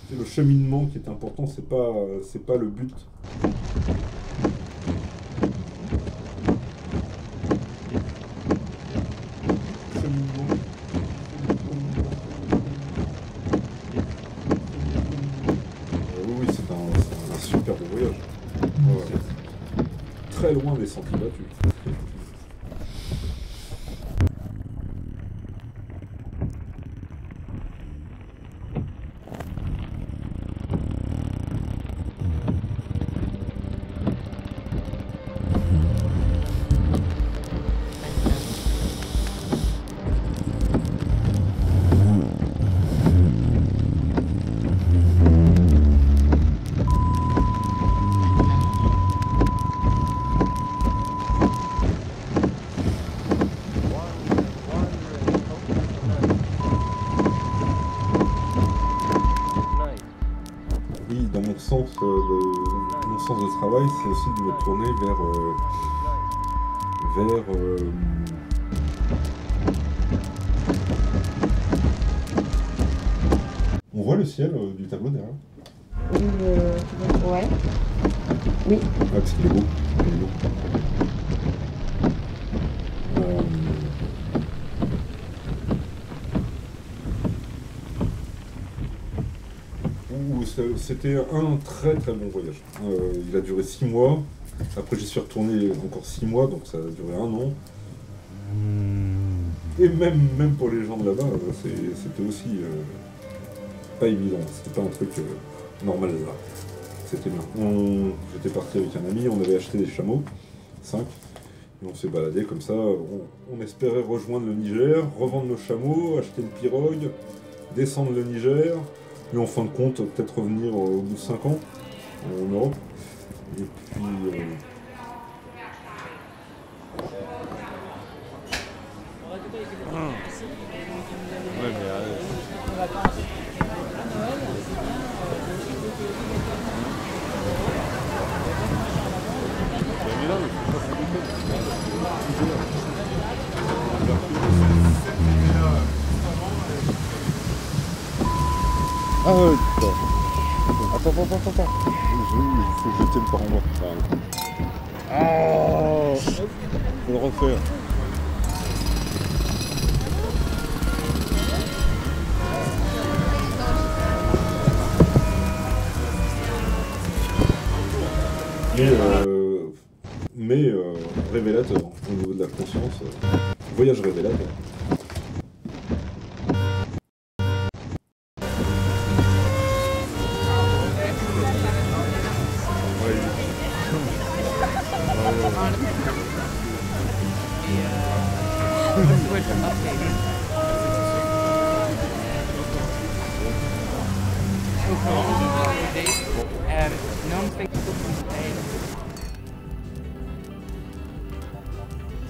C'est le cheminement qui est important, c'est pas le but. Cheminement. Oui, oui, c'est un superbe voyage. Ouais. Très loin des sentiers battus. Oui, dans mon sens de travail, c'est aussi de me tourner vers on voit le ciel du tableau derrière. Ouais. Oui. Ah, parce qu'il est beau. Il est beau. C'était un très très bon voyage. Il a duré 6 mois. Après, j'y suis retourné encore 6 mois, donc ça a duré 1 an. Et même pour les gens de là-bas, c'était aussi pas évident. C'était pas un truc normal là. C'était bien. J'étais parti avec un ami, on avait acheté des chameaux, 5, et on s'est baladé comme ça. On espérait rejoindre le Niger, revendre nos chameaux, acheter une pirogue, descendre le Niger, et en fin de compte, peut-être revenir au bout de 5 ans en Europe. Et puis. Ouais, mais ah ouais, putain. Attends. Il faut que je tienne par en bas. Ah, faut le refaire. Mais révélateur au niveau de la conscience. Voyage révélateur.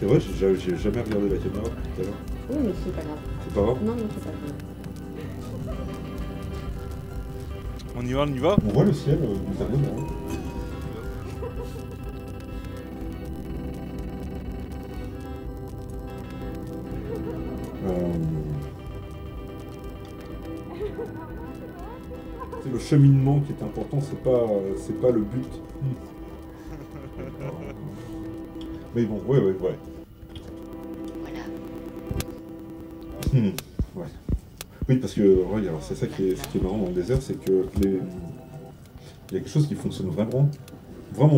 C'est vrai, j'ai jamais regardé la caméra tout à l'heure. Oui, mais c'est pas grave. C'est pas grave? Non, c'est pas grave. On y va? On voit le ciel du tableau derrière. C'est le cheminement qui est important, c'est pas le but. Mais bon, ouais. Voilà. Ouais. Oui, parce que ouais, alors c'est ça ce qui est marrant dans le désert, c'est que il y a quelque chose qui fonctionne vraiment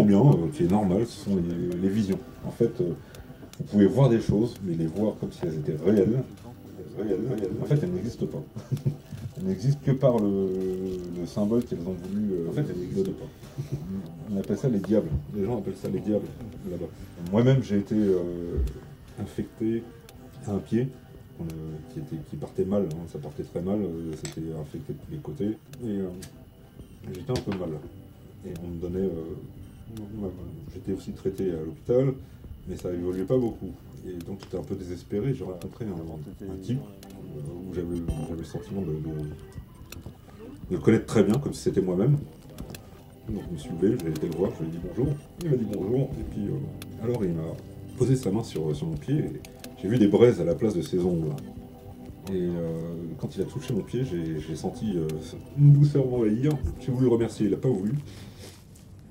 bien, qui est normal, ce sont les visions. En fait, vous pouvez voir des choses, mais les voir comme si elles étaient réelles. En fait, elles n'existent pas. Elles n'existent que par le symbole qu'elles ont voulu. En fait, elles n'existent pas. On appelle ça les diables. Les gens appellent ça les diables là-bas. Moi-même, j'ai été infecté à un pied qui partait mal. Hein, ça partait très mal. C'était infecté de tous les côtés. Et j'étais un peu mal. Et on me donnait. J'étais aussi traité à l'hôpital, mais ça évoluait pas beaucoup. Et donc j'étais un peu désespéré. J'ai rencontré un type où j'avais le sentiment de le connaître très bien, comme si c'était moi-même. Donc je me suis levé, j'ai été le voir, je lui ai dit bonjour. Il m'a dit bonjour, et puis alors il m'a posé sa main sur mon pied, et j'ai vu des braises à la place de ses ongles. Et quand il a touché mon pied, j'ai senti une douceur m'envahir. J'ai voulu le remercier, il n'a pas voulu.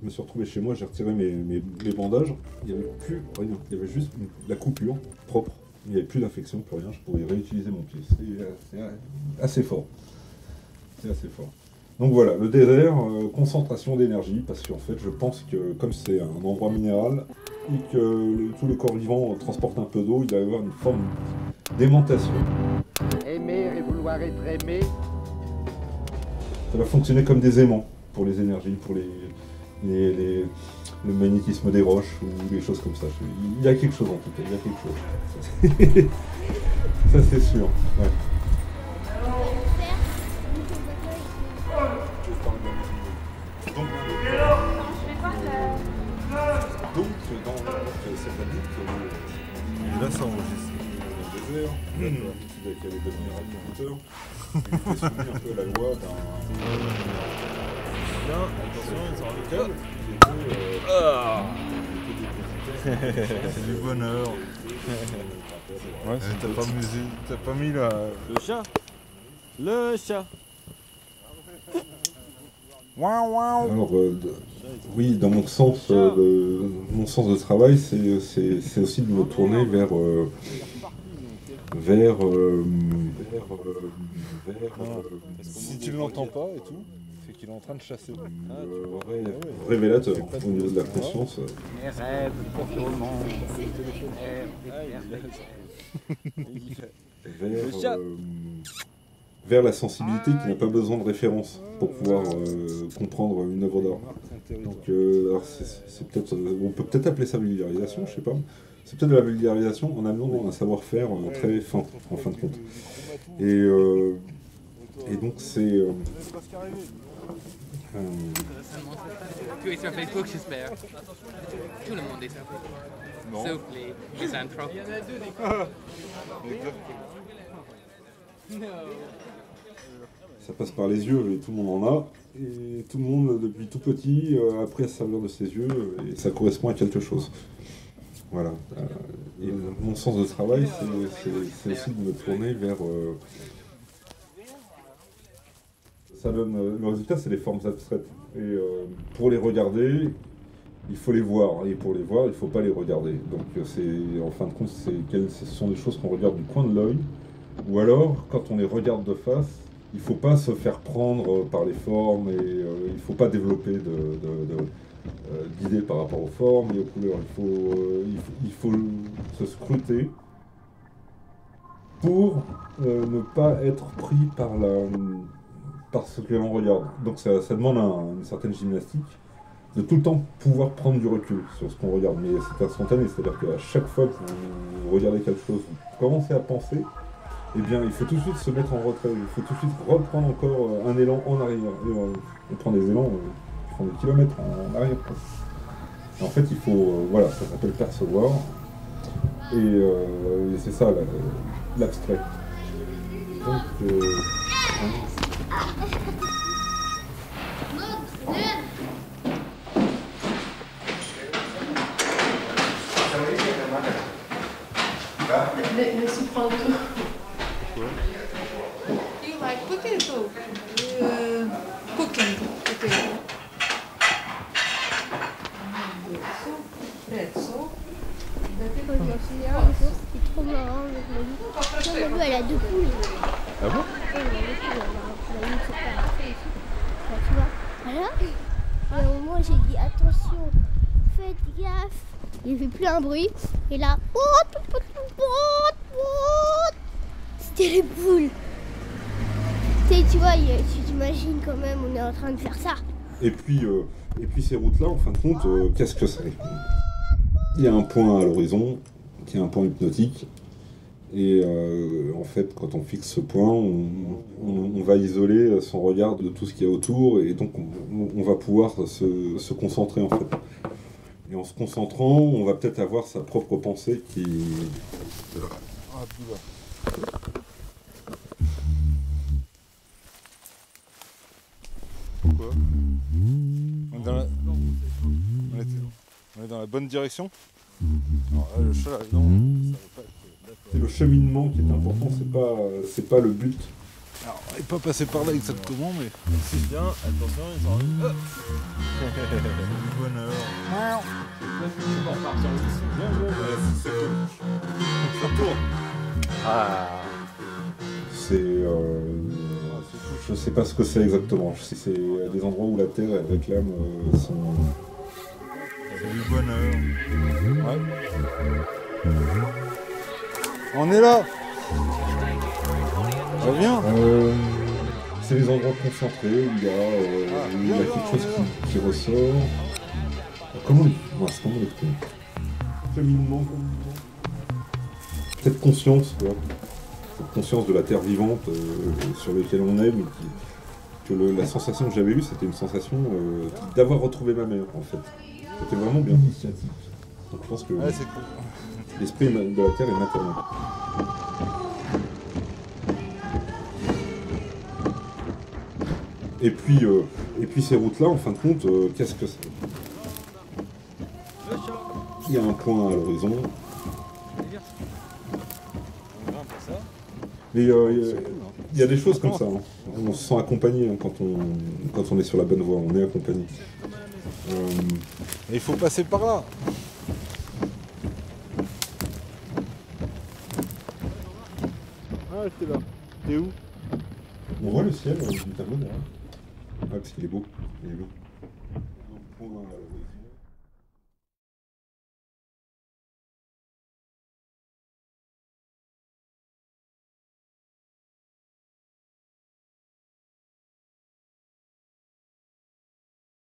Je me suis retrouvé chez moi, j'ai retiré mes bandages. Il n'y avait plus rien, il y avait juste la coupure propre. Il n'y avait plus d'infection, plus rien, je pouvais réutiliser mon pied. C'est assez fort. C'est assez fort. Donc voilà, le désert, concentration d'énergie, parce qu'en fait je pense que comme c'est un endroit minéral et que tous les corps vivants transportent un peu d'eau, il va y avoir une forme d'aimantation. Aimer et vouloir être aimé. Ça va fonctionner comme des aimants pour les énergies, pour le magnétisme des roches ou des choses comme ça. Il y a quelque chose en tout cas, il y a quelque chose. Ça c'est sûr. Ouais. Donc, dans cette année, Là, ça enregistre. dans le désert, il y avait devenir agriculteur, il faut soumis un peu à la loi d'un Attention, il sort local qui était C'est du bonheur. Ouais, t'as pas mis la... Le chat. Le chat. Waouh, waouh. Alors, oui, dans mon sens de travail, c'est aussi de me tourner Si tu l'entends pas et tout, c'est qu'il est en train de chasser. Révélateur au niveau de la conscience. Mes rêves pour tout le monde. Vers la sensibilité qui n'a pas besoin de référence pour pouvoir comprendre une œuvre d'art. Donc, alors c'est peut-être, on peut peut-être appeler ça vulgarisation, je sais pas. C'est peut-être de la vulgarisation en amenant un savoir-faire très fin, en fin de compte. Et donc c'est... Tu es sur Facebook, j'espère. Tout le monde est sur Facebook. Sauf les misanthropes. Ça passe par les yeux et tout le monde en a. Et tout le monde, depuis tout petit, a appris à se servir de ses yeux et ça correspond à quelque chose. Voilà. Et mon sens de travail, c'est aussi de me tourner vers... ça donne, le résultat, c'est les formes abstraites. Et pour les regarder, il faut les voir. Et pour les voir, il ne faut pas les regarder. Donc en fin de compte, ce sont des choses qu'on regarde du coin de l'œil. Ou alors, quand on les regarde de face, il ne faut pas se faire prendre par les formes et il ne faut pas développer d'idées par rapport aux formes et aux couleurs. Il faut se scruter pour ne pas être pris par ce que l'on regarde. Donc ça demande une certaine gymnastique de tout le temps pouvoir prendre du recul sur ce qu'on regarde. Mais c'est instantané, c'est-à-dire qu'à chaque fois que vous regardez quelque chose, vous commencez à penser, eh bien, il faut tout de suite se mettre en retrait, il faut tout de suite reprendre encore un élan en arrière. Et on prend des élans qui font des kilomètres en arrière. Et en fait, il faut, voilà, ça s'appelle percevoir. Et c'est ça, l'abstrait. Donc, Laisse prendre tout. You like potato? Cooking potato. C'est trop marrant avec ma vie. Elle a 2 poules. Ah bon? Elle a 2 poules. Elle a une séparation ici. Là, tu vois. Voilà. Et au moment j'ai dit attention, faites gaffe. Il fait plus un bruit. Et là, c'était les poules. Tu vois, tu t'imagines quand même, on est en train de faire ça. et puis ces routes-là, en fin de compte, qu'est-ce que c'est? Il y a un point à l'horizon, qui est un point hypnotique. Et en fait, quand on fixe ce point, on va isoler son regard de tout ce qu'il y a autour. Et donc, on va pouvoir se concentrer, en fait. Et en se concentrant, on va peut-être avoir sa propre pensée qui... Ah, pourquoi? On est dans la bonne direction? Alors là, le chat, là, non, ça va pas être... C'est le cheminement qui est important, c'est pas le but. Alors, on n'est pas passé par là exactement, mais... C'est bien, attention, ils sont en hop. Du bonheur. Ça tourne. Ah. C'est... je sais pas ce que c'est exactement. Je sais que c'est des endroits où la Terre elle réclame son... C'est du bonheur. Ouais. On est là. Reviens. C'est les endroits concentrés où il y a quelque chose qui ressort. Comment l'exprimer? Cheminement, peut-être conscience, quoi. Cette conscience de la terre vivante sur laquelle on est, mais la sensation que j'avais eue, c'était une sensation d'avoir retrouvé ma mère, en fait. C'était vraiment bien. Donc je pense que Ouais, c'est cool. l'esprit de la terre est maternel. Et puis ces routes-là, en fin de compte, qu'est-ce que c'est? Il y a un point à l'horizon. Mais il y a des choses comme ça. Hein. On se sent accompagné hein, quand on est sur la bonne voie, on est accompagné. Et il faut passer par là. Ah, j'étais là. T'es où? On voit le ciel du tableau derrière. Ouais, parce qu'il est beau. Il est beau. Au point,